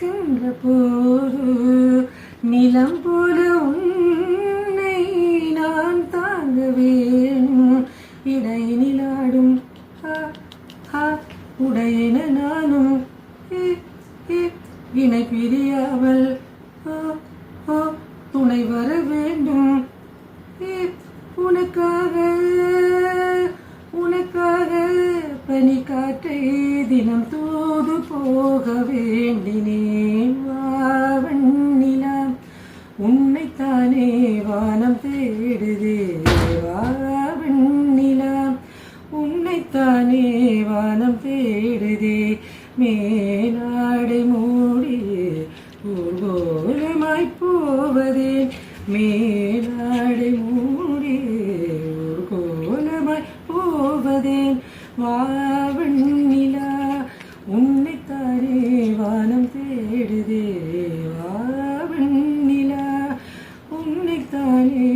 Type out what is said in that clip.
நடக்கின்ற போது நிலம் போல உன்னை நான் தாங்க வேணும். இடையினிலாடும் உடையன நானும் இணை பிரியாமல் துணை வர வேண்டும். உனக்காக உனக்காக பனி காற்றை தினம் தூது போக வேண்டினேன். வாவண்ணிலா உன்னைத்தானே வானம் தேடுதே. வாவண்ணிலா உன்னைத்தானே வானம் தேடுதே. மேலாடை மூடி ஊர்கோலமாய் போவதே. மேலாடை மூடி ஊர்கோலமாய் போவதே. வாவண்ணிலா உன்னைத்தானே வானம் தேடுதே. வாவண்ணிலா உன்னைத்தானே